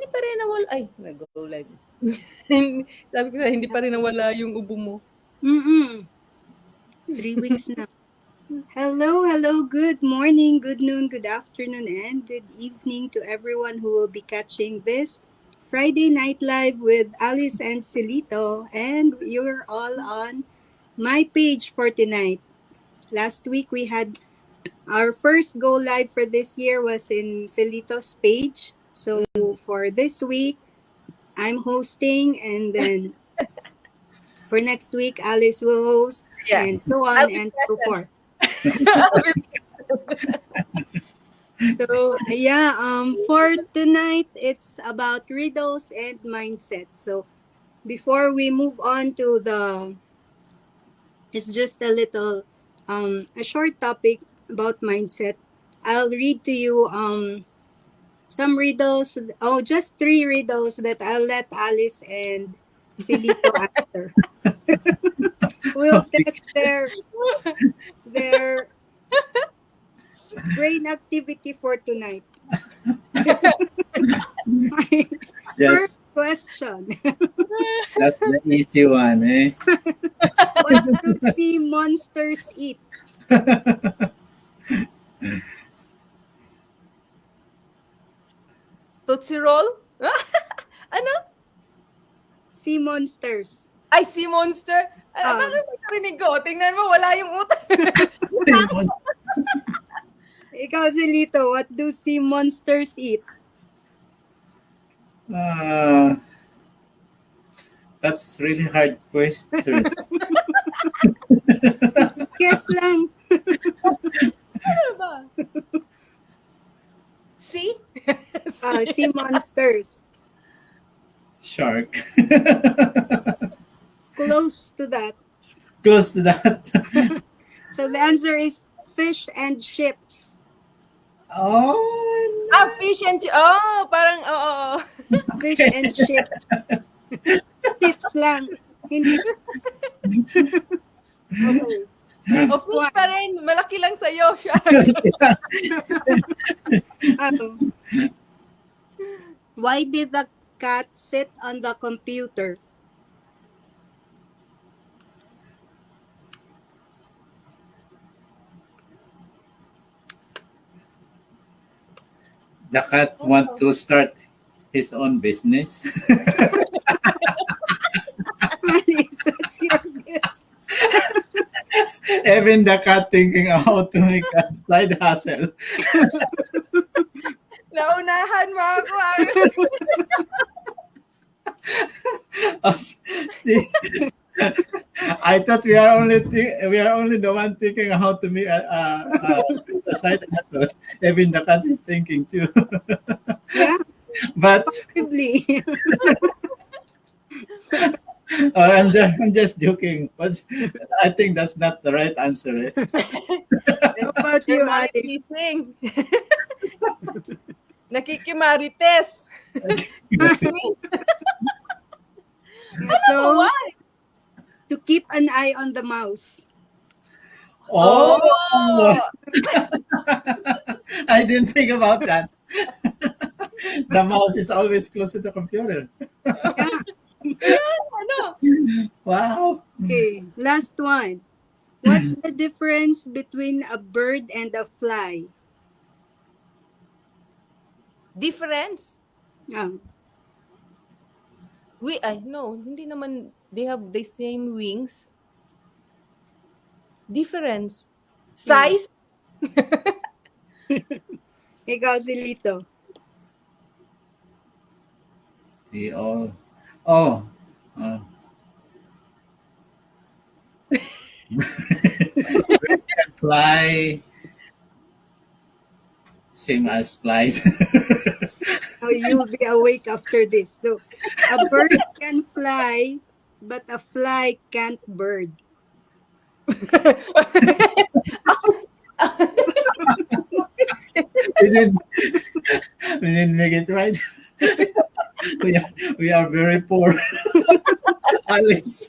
pa rin nawala. Ay, nag-go live. Sabi ko na, hindi pa rin nawala yung ubo mo. 3 weeks na. Hello, good morning, good noon, good afternoon, and good evening to everyone who will be catching this Friday Night Live with Alice and Celito, and you're all on my page for tonight. Last week we had our first go live for this year was in Celito's page. So for this week, I'm hosting, and then for next week, Alice will host, and so on and so forth. So for tonight, it's about riddles and mindset. So before we move on to it's just a little, a short topic about mindset. I'll read to you some riddles. Oh, just 3 riddles that I'll let Alice and Celito answer. We'll test their brain activity for tonight. Yes. First question. That's the easy one, eh? What do sea monsters eat? Tootsie Roll? Ano? Sea monsters. Ay, sea monster? Bakit mo narinig ko? Tingnan mo, wala yung utak. Ikaw, Celito, what do sea monsters eat? That's really hard question. Guess lang. Ano ba? Sea? Sea monsters. Shark. Close to that. Close to that. So the answer is fish and ships. Oh, no. Fish and chips. Oh, parang, oo. Fish and ships. Chips lang. Hindi. Okay. Fish pa rin. Malaki lang sa'yo, shark. Why did the cat sit on the computer? The cat want to start his own business. What's your guess? Even the cat thinking how to make a side hustle. Naunahan mo ako. See, I thought we are only the one thinking how to make a side hustle. Even the cat is thinking too. Yeah, but possibly. I'm just joking. But I think that's not the right answer. How about you, Alice? Nakikimarites. So, to keep an eye on the mouse. Oh! I didn't think about that. The mouse is always close to the computer. Wow. Okay, last one. What's the difference between a bird and a fly? Difference? No, hindi naman. They have the same wings. Difference. Size? Ikaw, Celito. Fly. Same as flies. Oh, you'll be awake after this. So, a bird can fly, but a fly can't bird. we didn't make it right. we are very poor. Alice.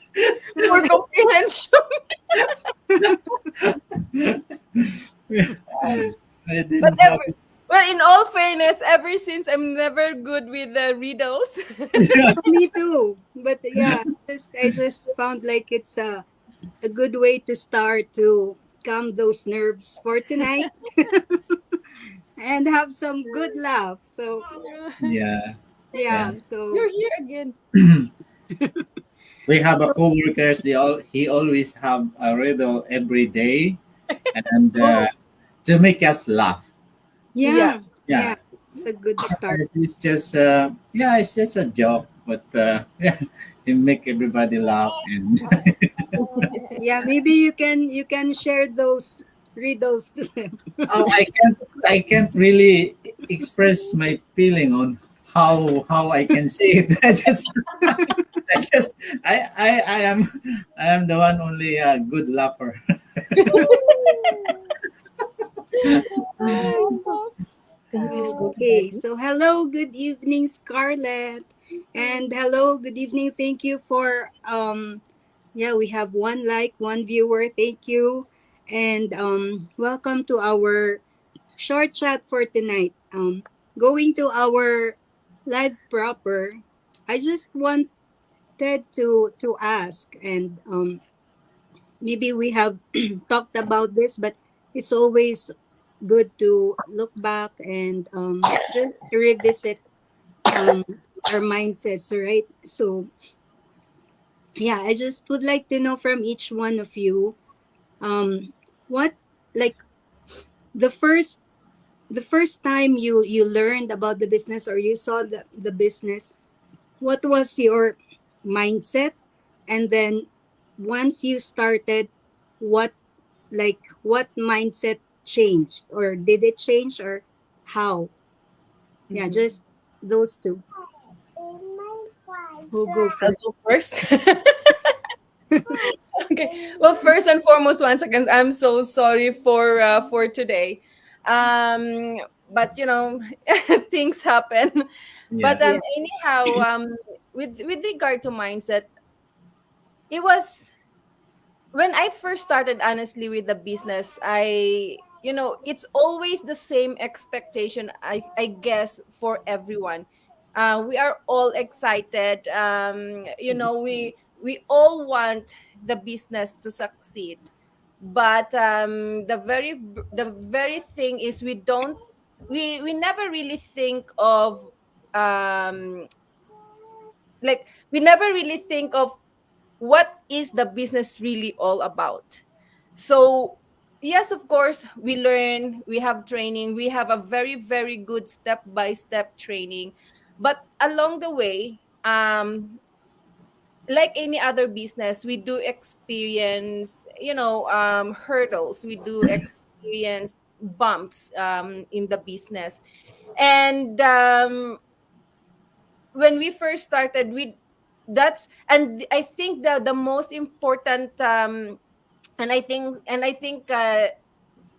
Poor comprehension. Well, in all fairness, ever since I'm never good with the riddles. Oh, me too. But yeah, I just found like it's a good way to start to calm those nerves for tonight and have some good laugh. So Yeah, yeah. yeah, so You're here again. We have a coworkers. He always have a riddle every day, and Oh, to make us laugh. yeah. yeah, yeah, Yeah, it's a good start. sometimes it's just yeah, it's just a joke, but yeah, it make everybody laugh. And Yeah, maybe you can share those riddles to them. oh, I can't really express my feeling on how I can say it. I just I am the one only a good laugher. Can you please go to bed? Okay, so hello, good evening, Scarlett, and hello, good evening. Thank you for yeah, we have one like, one viewer. Thank you, and welcome to our short chat for tonight. Going to our live proper. I just wanted to ask, and maybe we have talked about this, but it's always good to look back and just revisit um, our mindsets, right? So, yeah, I just would like to know from each one of you, what like the first the first time you learned about the business or you saw the business, what was your mindset? And then once you started, what what mindset changed, or did it change, or how? Yeah, Mhm. just those two. Who go I'll first? go first. Okay. Well, first and foremost, once again, I'm so sorry for today. But things happen. But Yeah, Yeah. anyhow, with regard to mindset, it was when I first started honestly with the business. It's always the same expectation. I guess for everyone, we are all excited. We all want the business to succeed, but the very thing is we never really think of um like we never really think of what is the business really all about. So yes, of course, we learn, we have training, we have a very very good step by step training, but along the way, like any other business, we do experience hurdles, we do experience bumps in the business. And when we first started, we that's and I think the most important, and I think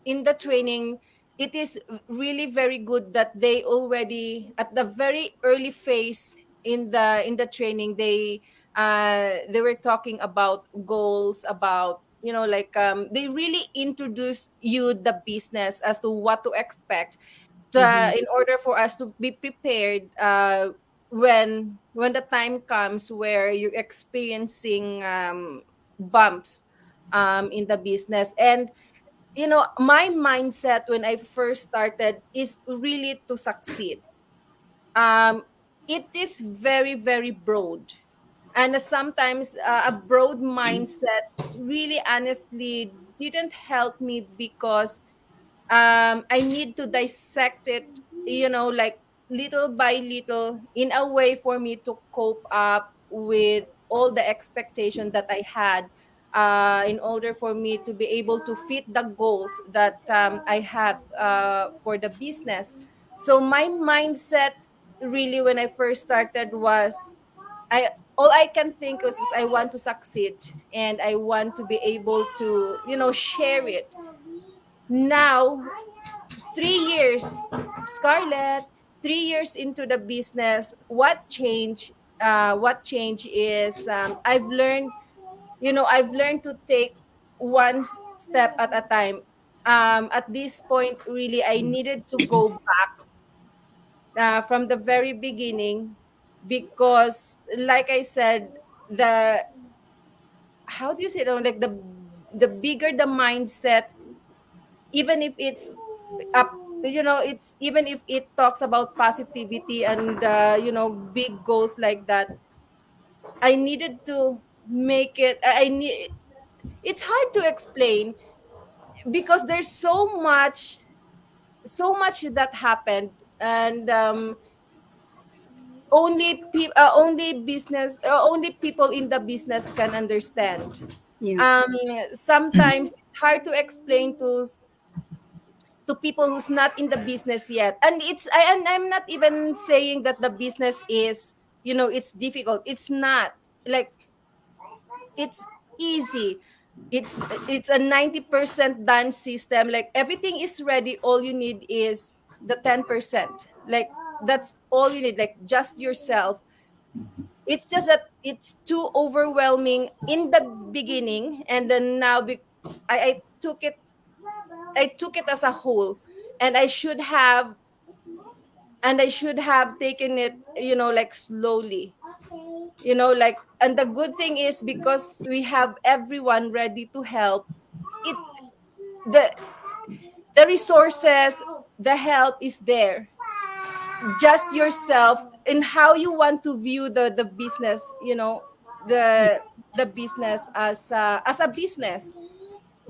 in the training, it is really very good that they already at the very early phase in the training, they were talking about goals, about they really introduce you the business as to what to expect, Mm-hmm. in order for us to be prepared, when the time comes where you're experiencing bumps in the business. And my mindset when I first started is really to succeed. um it is very very broad, and sometimes a broad mindset really honestly didn't help me, because I need to dissect it, like little by little, in a way for me to cope up with all the expectation that I had, in order for me to be able to fit the goals that I have for the business. So my mindset really when I first started was, I all I can think is I want to succeed, and I want to be able to share it. Now, 3 years, Scarlett, 3 years into the business, what change is, I've learned to take one step at a time. At this point, really, I needed to go back from the very beginning, because, like I said, the how do you say it? Like the bigger the mindset, even if it's up, it's even if it talks about positivity and big goals like that, I needed to make it. I need. It's hard to explain because there's so much that happened, and only people in the business can understand. Yeah. um Sometimes it's hard to explain to people who's not in the business yet, and I'm not even saying that the business is, it's difficult. It's not. Like, it's easy. It's a 90% done system. Like, everything is ready, all you need is the 10%. Like, that's all you need, like, just yourself. It's just that it's too overwhelming in the beginning, and then now I took it as a whole, and I should have taken it, like, slowly, like. And the good thing is, because we have everyone ready to help, it the the resources, the help is there. Just yourself and how you want to view the business, the business as a business.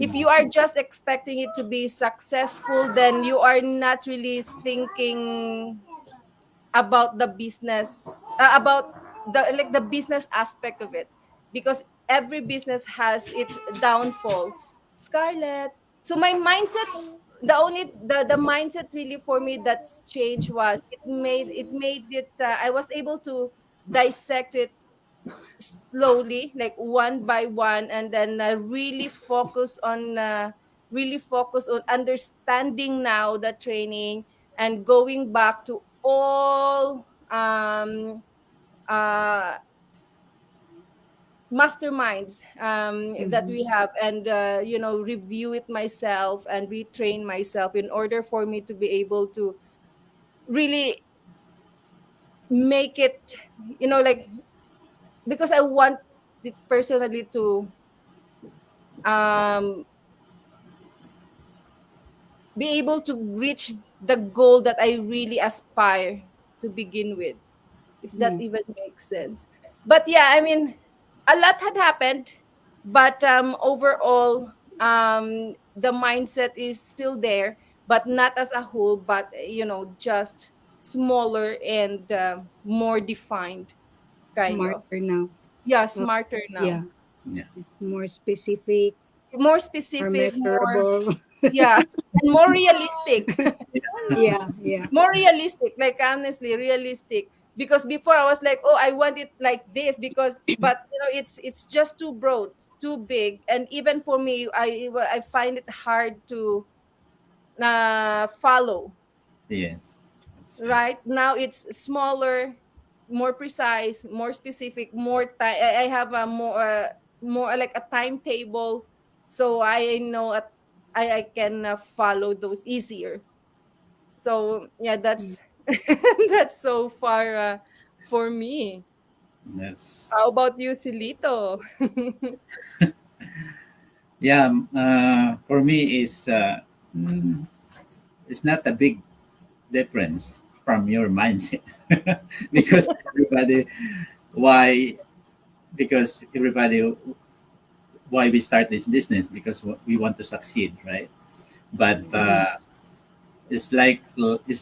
If you are just expecting it to be successful, then you are not really thinking about the business, about the business aspect of it, because every business has its downfall. Scarlett. So my mindset, the mindset really for me that's changed was, it I was able to dissect it slowly, like one by one, and then really focus on understanding now the training, and going back to all uh masterminds that Mm-hmm. we have, and review it myself and retrain myself in order for me to be able to really make it, like, because I want it personally to um be able to reach the goal that I really aspire to begin with, if that Yeah. even makes sense. But yeah, I mean, a lot had happened, but overall, the mindset is still there, but not as a whole, but just smaller and more defined, kind of. Smarter now. Yeah, Uh, smarter now. yeah. Yeah. More specific, More more specific, more, measurable. yeah, and more realistic. Yeah. Yeah. More realistic, like, honestly realistic, because before I was like, oh, I want it like this, because, but it's just too broad, too big, and even for me, I find it hard to follow. Yes. That's right. Right now it's smaller, more precise, more specific, more time. I have a more like a timetable, so I know I can follow those easier. So yeah, Mm. that's that's so far for me. That's How about you, Silito? yeah. For me, mm, it's not a big difference from your mindset because everybody why because everybody why we start this business because we want to succeed, right? But Mm-hmm. it's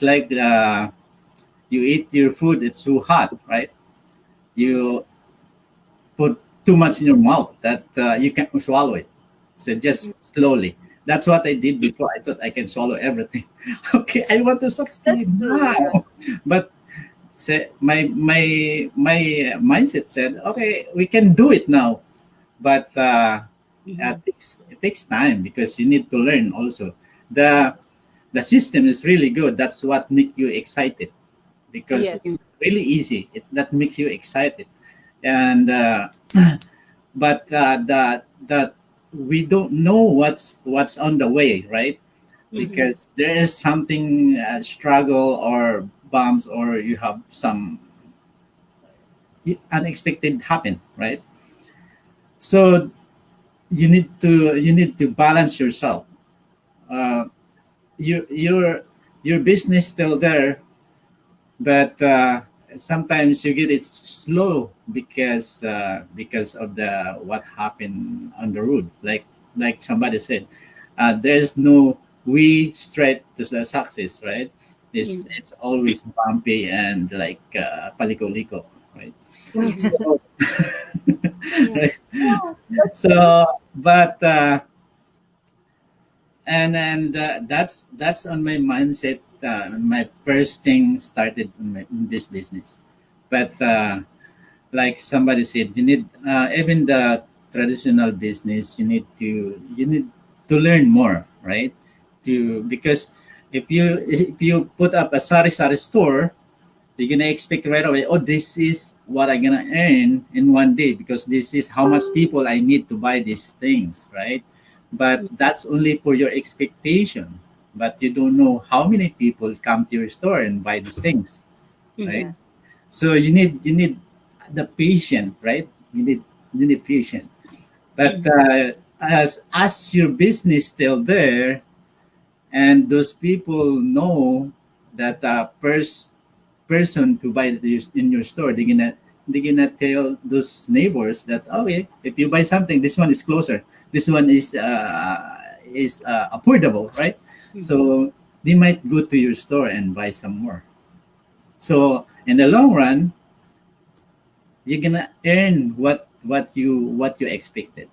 like you eat your food, it's too hot, right? You put too much in your mouth that you can't swallow it. So just slowly. That's what I did before. I thought I can swallow everything. Okay, I want to succeed That's true. Yeah. now. But my mindset said, okay, we can do it now. But Mm-hmm. it takes time because you need to learn also. The the system is really good. That's what makes you excited because Yeah. Yes. it's really easy. That makes you excited. And but the we don't know what's on the way, right? Mm-hmm. Because there is something struggle or bumps, or you have some unexpected happen, right? So you need to balance yourself. uh, your business still there, but sometimes you get it slow because of the what happened on the road, like somebody said, there's no way straight to the success, right? Yeah. It's always bumpy and like paliko-liko, right? Yeah. So Yeah. right. Yeah, that's true. So but and that's on my mindset. My first thing started in this business, but like somebody said, you need even the traditional business. You need to learn more, right? To because if you put up a sari store, you're gonna expect right away. Oh, this is what I'm gonna earn in one day because this is how much people I need to buy these things, right? But that's only for your expectation. But you don't know how many people come to your store and buy these things, right? Mm-hmm. Yeah. So you need the patient, right? You need patient. But Mm-hmm. as your business still there, and those people know that first person to buy in your store, they're gonna tell those neighbors that, okay, if you buy something, this one is closer, this one is affordable, right? Mm-hmm. So they might go to your store and buy some more. So in the long run, you're gonna earn what you expected.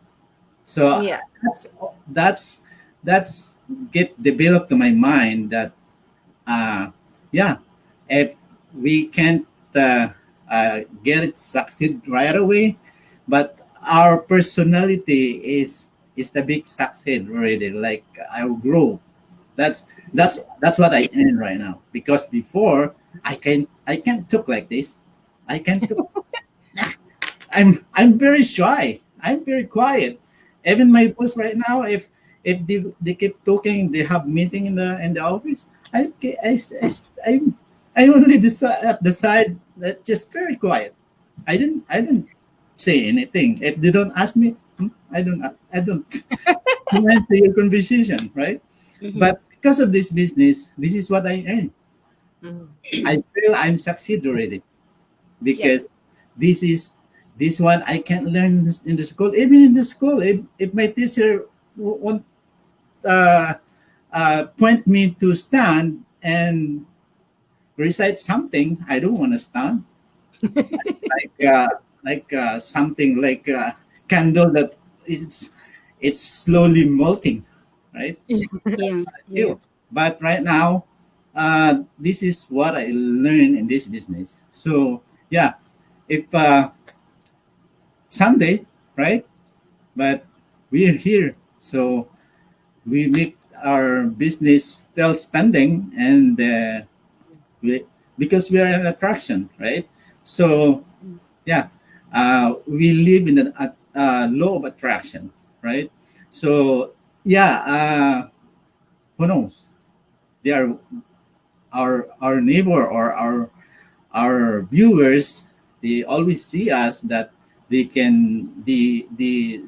So Yeah. that's that's that's get developed to my mind that yeah, if we can't get it succeed right away, but our personality is the big succeed already. Like I will grow. That's what I earn right now. Because before I can't talk like this. I can't talk. I'm very shy. I'm very quiet. Even my boss right now, if they keep talking, they have meeting in the office. I I only decide at the side that just very quiet. I didn't say anything. If they don't ask me, I don't answer your conversation, right? Mm-hmm. But because of this business, this is what I earn. Mhm. I feel I'm succeed already Yep. because this is this one I can't learn in the school. Even in the school, if my teacher won't point me to stand and recite something, I don't want to stand. Like something like a candle that it's it's slowly melting, right? Yeah. I Yeah. feel. But right now, this is what I learned in this business. So yeah, if someday, right? But we're here, so we make our business still standing, and we, because we are an attraction, right? So yeah, we live in a law of attraction, right? So yeah, who knows? They are our neighbor or our viewers. They always see us that they can they, they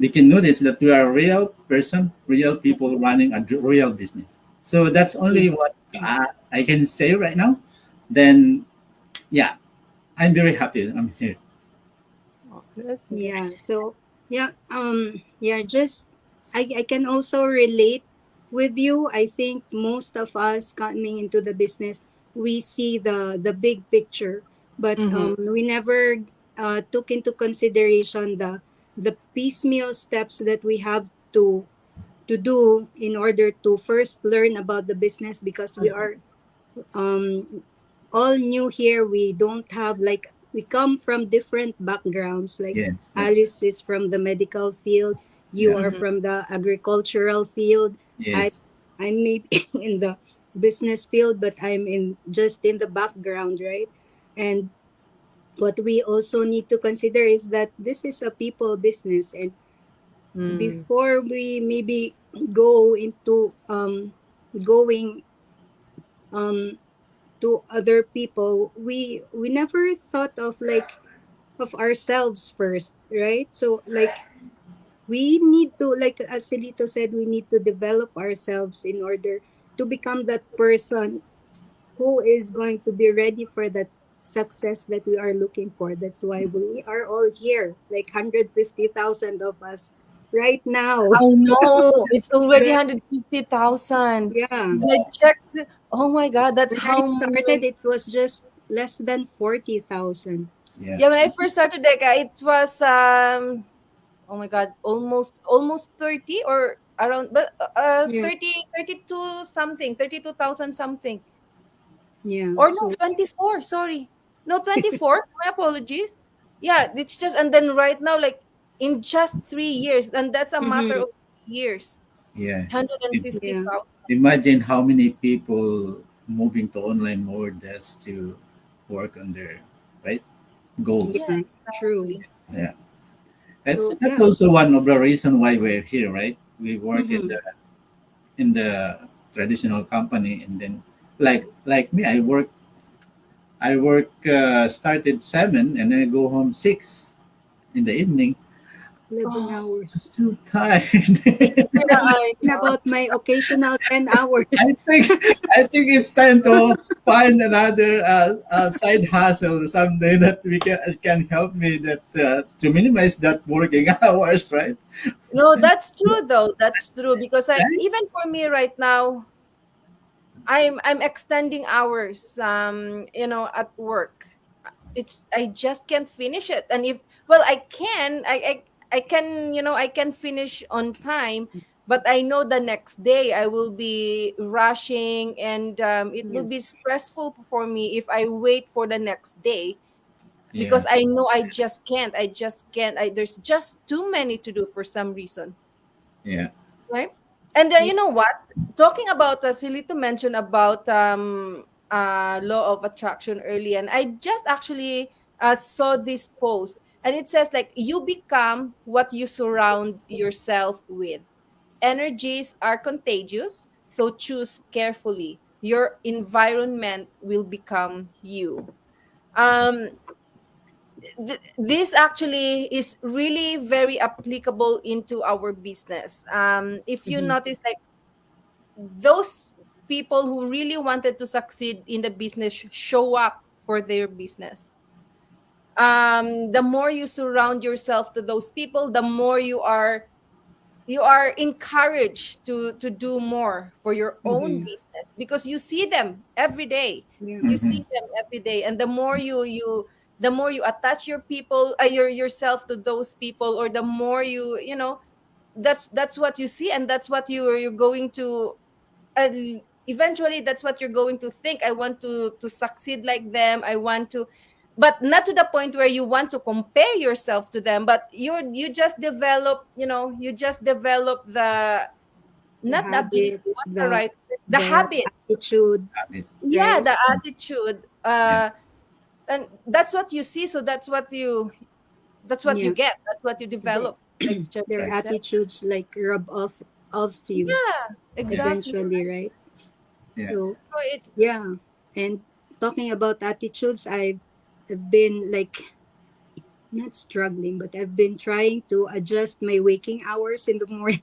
can notice that we are a real person, real people running a real business. So that's Yeah. only what I can say right now. Then yeah, I'm very happy I'm here. Oh, that's good. Yeah. So yeah, yeah, just I can also relate with you. I think most of us coming into the business, we see the big picture, but Mhm. we never took into consideration the piecemeal steps that we have to do in order to first learn about the business, because we Mhm. are um all new here. We don't have like, we come from different backgrounds. Like Yes, that's Alice is from the medical field, you yeah. are Mhm. from the agricultural field, i Yes, I'm maybe in the business field, but I'm in just in the background, right? And what we also need to consider is that this is a people business, and Mm. before we maybe go into going um to other people, we never thought of like of ourselves first, right? So like we need to, like as Celito said, we need to develop ourselves in order to become that person who is going to be ready for that success that we are looking for. That's why we are all here, like 150,000 of us right now. I know it's already Right? 150,000. Yeah. When I checked, oh my God, that's When I how started, many. it was just less than 40,000. Yeah. Yeah, when I first started, like, it was oh my God, almost 30 or around, but Yeah. 32 something, 32,000 something, Yeah. or no, So, 24. Sorry, no, 24. My apologies. Yeah, it's just, and then right now, like in just 3 years, and that's a matter mhm, of years. Yeah. yeah. 150,000. Imagine how many people moving to online mode just to work on their right goals. Yeah, Yeah. True. exactly. Yeah, So, that's yeah. also one of the reason why we're here, right? We work Mm-hmm. in the traditional company, and then like me, I work started 7 and then I go home 6 in the evening. 11 Oh, I'm hours. so tired. yeah, I And know. about my occasional 10 hours. I think I think it's time to find another side hustle someday that we can help me that to minimize that working hours, right? No, that's true though. That's true because I, Right? even for me right now, I'm extending hours at work. It's, I just can't finish it. And if, well, I can, I can finish on time, but I know the next day I will be rushing, and it Yeah. will be stressful for me if I wait for the next day, because Yeah, I know I just can't. There's just too many to do for some reason. yeah, Right. And Yeah. you know what? Talking about, Silito mentioned about law of attraction early, and I just actually saw this post, and it says like you become what you surround yourself with. Energies are contagious, so choose carefully. Your environment will become you. Um, this actually is really very applicable into our business. If you Mm-hmm. notice, like those people who really wanted to succeed in the business show up for their business. The more you surround yourself to those people, the more you are encouraged to do more for your own Mm-hmm. business, because you see them every day. Yeah. You hmm see them every day, and the more you attach yourself to those people, or the more that's what you see, and that's what you're going to, eventually that's what you're going to think. I want to succeed like them. I want to, but not to the point where you want to compare yourself to them, but you just develop the, The not the ability, habits, what's the right, the the habit. attitude, Yeah, right? the attitude. yeah, And that's what you see, so that's what you Yeah. get, that's what you The, develop, like Chester their right, said. attitudes like rub off of you Yeah, yeah, exactly. eventually, right? yeah, So, So it's, yeah. And talking about attitudes, I've been like not struggling, but I've been trying to adjust my waking hours in the morning.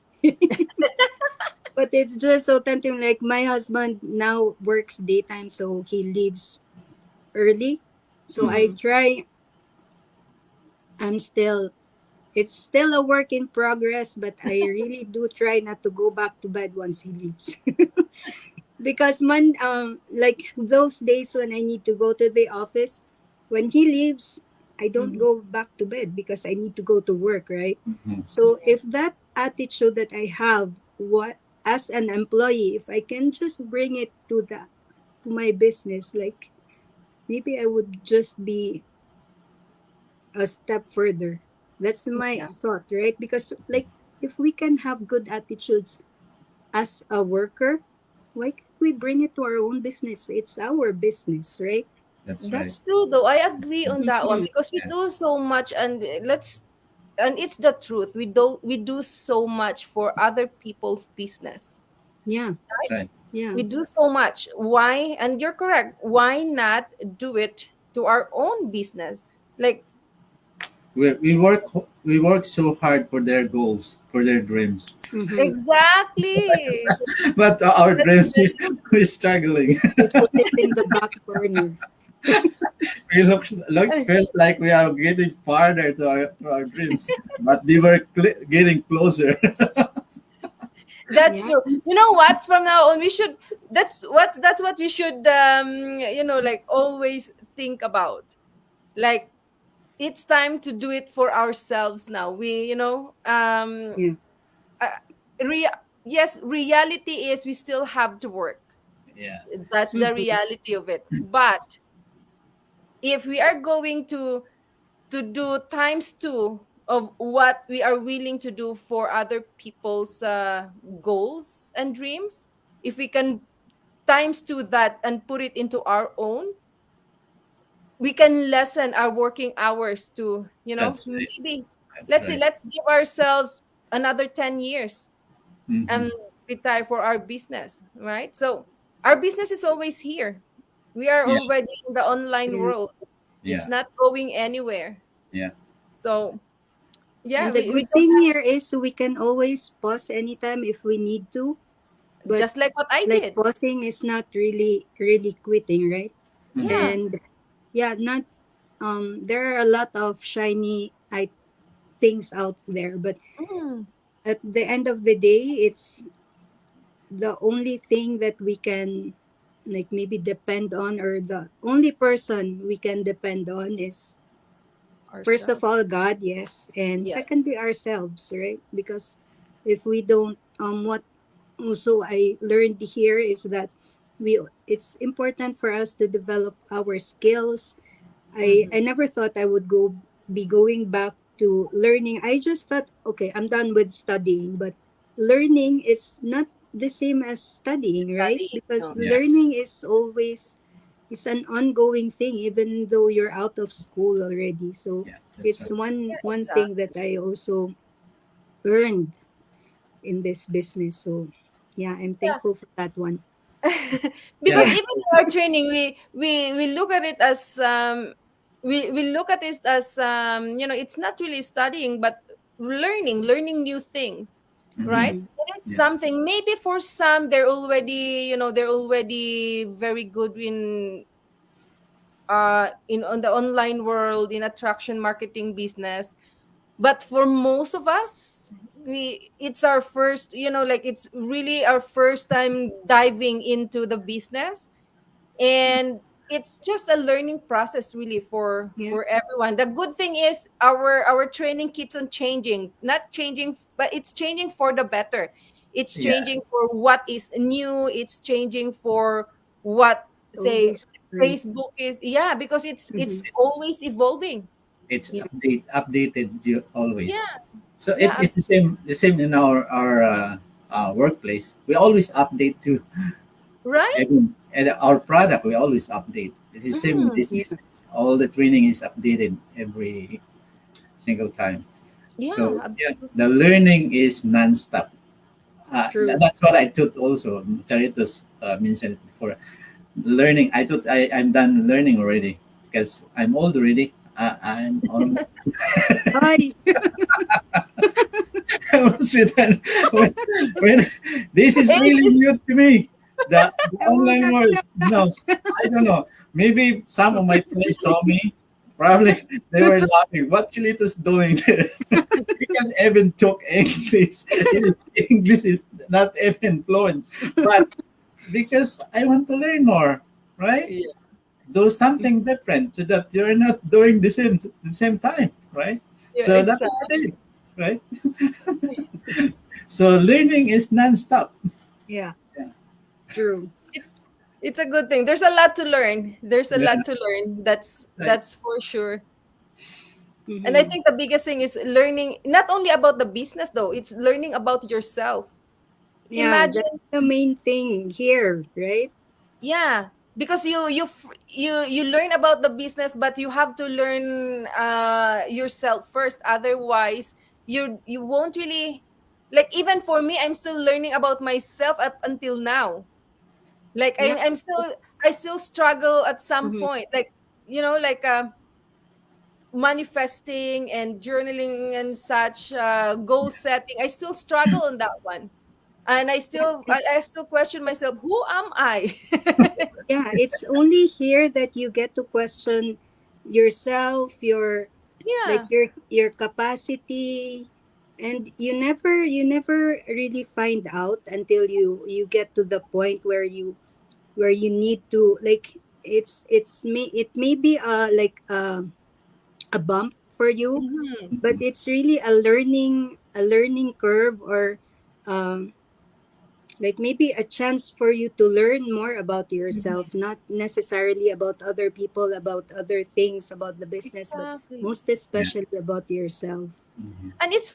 But it's just so tempting. Like my husband now works daytime, so he leaves early. So I mm-hmm. try. I'm still. It's still a work in progress, but I really do try not to go back to bed once he leaves. Because like those days when I need to go to the office, when he leaves, I don't Mm-hmm. go back to bed because I need to go to work, right? hmm So if that attitude that I have, what as an employee, if I can just bring it to my business, like maybe I would just be a step further. That's my Yeah, thought, right? Because like if we can have good attitudes as a worker, why can't we bring it to our own business? It's our business, right? that's right. that's true though. I agree on that one, Mhm. because we Yeah, do so much, and let's, and it's the truth. We do so much for other people's business. Yeah. That's right. Yeah. We do so much. Why? And you're correct. Why not do it to our own business? Like, We work so hard for their goals, for their dreams, Mm-hmm. exactly. but our That's dreams very we're struggling. We put it in the back burner. We look feels like we are getting farther to our dreams, but they were getting closer. That's Yeah. true. You know what? From now on, we should. That's what we should. Like always think about. Like, it's time to do it for ourselves now. Yeah. Uh, rea- yes, reality is we still have to work. Yeah, That's the Mm-hmm. reality of it. But if we are going to do times two of what we are willing to do for other people's goals and dreams, if we can times two that and put it into our own, we can lessen our working hours to, that's right. maybe, That's let's say, right. let's give ourselves another 10 years Hmm. and retire for our business, right? So our business is always here. We are Yeah, already in the online Yeah. world. It's yeah, not going anywhere. yeah. So yeah, And the we good don't thing here is we can always pause anytime if we need to. have, But just like what I like did. pausing is not really quitting, right? Hmm. Yeah. And yeah, not there are a lot of things out there, but Mm, at the end of the day, it's the only thing that we can like maybe depend on, or the only person we can depend on is first of ourselves. all God, yes, and Yeah. secondly ourselves, right? Because if we don't, what also I learned here is that we it's important for us to develop our skills. Mm-hmm. I never thought I would be going back to learning. I just thought, okay, I'm done with studying, but learning is not the same as studying, right? Studying. Because No. Yeah, learning is always it's an ongoing thing even though you're out of school already. So yeah. That's it's right. Yeah, one thing exactly. that I also learned in this business. So yeah, I'm thankful for that one. Because Yeah, even in our training, we look at it as we look at it as it's not really studying, but learning new things, hmm, right? Mm-hmm. It is yeah, something. Maybe for some, they're already very good in on the online world, in attraction marketing business. But for most of us, it's our first, like, it's really our first time diving into the business. And it's just a learning process, really, for Yeah. for everyone. The good thing is our training keeps on changing, not changing, but it's changing for the better. It's yeah. changing for what is new. It's changing for what, say, Always different. Facebook is. Yeah, because it's Mm-hmm. it's It's always evolving. it's Yeah. updated you always. Yeah. So it's Yeah. it's the same in our workplace. We always update to Right. even and our product. We always update. It's the same in Mm, this Yeah. business. All the training is updated every single time. yeah, So yeah, absolutely. the learning is non-stop. True. That's what I thought also. Charitos mentioned it before. Learning. I thought I'm done learning already because I'm old already. I'm almost. Hi. I was written when this is really Age. new to me. The I will online not world. tell No, I don't know. Maybe some of my friends saw me. Probably they were laughing. What Chilito's doing there? He can even talk English. English is not even fluent. But because I want to learn more, right? Yeah. Do something different so that you're not doing the same time, right? Yeah, So that's what I exactly. did, right? So learning is non-stop. Yeah. Yeah, True. It, it's a good thing. There's a lot to learn. There's a yeah, lot to learn. That's right. that's for sure. And I Mm-hmm. think the biggest thing is learning not only about the business, though, it's learning about yourself. Yeah, that's Imagine, the main thing here, right? yeah. because you learn about the business, but you have to learn yourself first. Otherwise, you won't really, like, even for me, I'm still learning about myself up until now. Like Yeah. I'm still, I still struggle at some Mhm. point, like, like manifesting and journaling and such, goal setting. I still struggle on that one, and I still question myself, who am I? Yeah, it's only here that you get to question yourself, your like Yeah. your capacity, and you never really find out until you get to the point where you need to, like, it may be a bump for you, Mhm. but Mhm. it's really a learning curve, or um like maybe a chance for you to learn more about yourself, Mhm. not necessarily about other people, about other things, about the business, but Exactly. most Yeah. especially about yourself. Mhm. And it's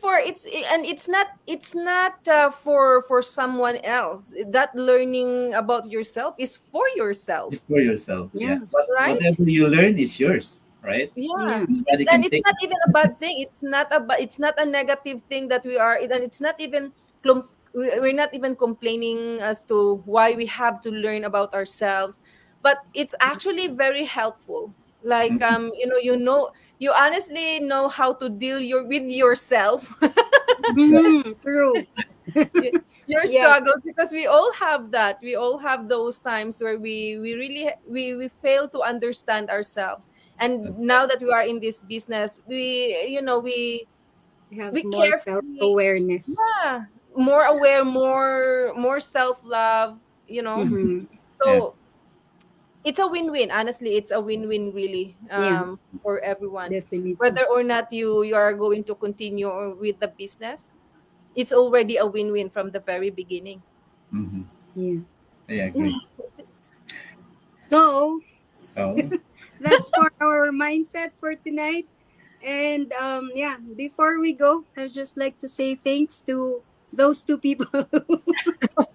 not for someone else. That learning about yourself is for yourself, Just for yourself. Yeah. Yeah, right? Whatever you learn is yours, right? Yeah. yeah, Nobody And can it's take not it. even a bad thing. It's not a negative thing that we are, and it's not even we're not even complaining as to why we have to learn about ourselves, but it's actually very helpful. Like, Mhm. you honestly know how to deal with yourself. Right. true. Y- your Yeah, struggles, because we all have that. We all have those times where we really we fail to understand ourselves. And That's now that we are in this business, we have we more carefully, self-awareness. yeah, more aware, more self-love, you know Mm-hmm. yeah. so it's a win-win. Honestly, it's a win-win, really, Yeah, for everyone. definitely. Whether or not you are going to continue with the business, it's already a win-win from the very beginning. Hmm. Yeah. I agree. So So, that's for our mindset for tonight. And yeah, before we go, I'd just like to say thanks to those two people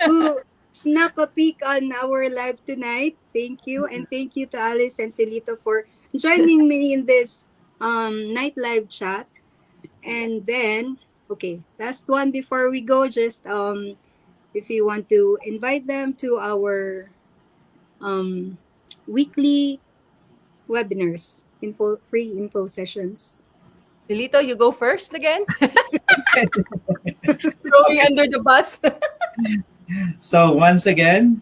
who snuck a peek on our live tonight. Thank you. And thank you to Alice and Celito for joining me in this night live chat. Yeah. And then, okay, last one before we go, just if you want to invite them to our um weekly webinars, free info sessions. Celito, you go first again. okay. Throwing Okay. under the bus. So, once again,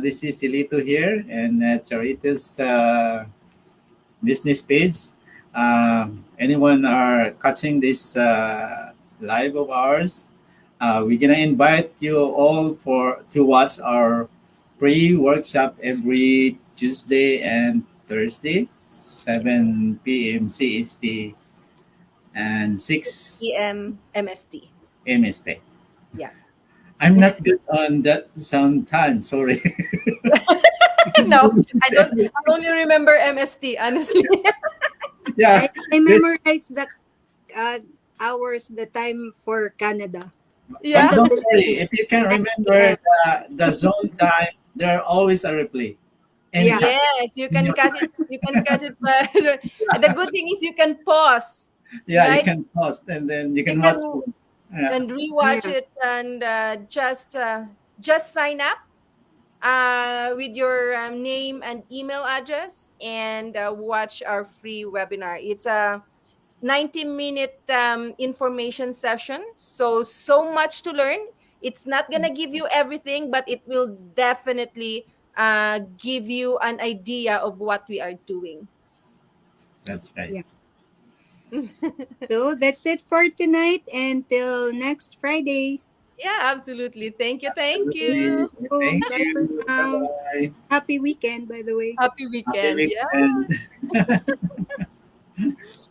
this is Celito here and Charita's business page. Anyone are catching this live of ours, we're gonna invite you all for to watch our pre-workshop every Tuesday and Thursday, 7 p.m. CST and 6 EM MST. MST. Yeah. I'm not good on that sound time. Sorry. No, I don't. I only remember MST, honestly. Yeah, I memorized the uh, hours, the time for Canada in but Yeah. the don't worry. Philippines, If you can 9 remember a.m. the zone time, there are always a replay Yeah, anytime. Yes, you In can your catch it. You can catch it. But the good thing is you can pause, Yeah, you right? can post and then you You can watch can it. Yeah, and rewatch yeah, it, and just sign up with your name and email address, and watch our free webinar. It's a 90-minute information session. So much to learn. It's not going to give you everything, but it will definitely give you an idea of what we are doing. that's right. yeah. So that's it for tonight. Until next Friday. Yeah, absolutely. Thank you. Thank Absolutely. you. Oh, Thank bye for you. Bye now. bye. Happy weekend, by the way. Happy Happy weekend. Yeah. weekend.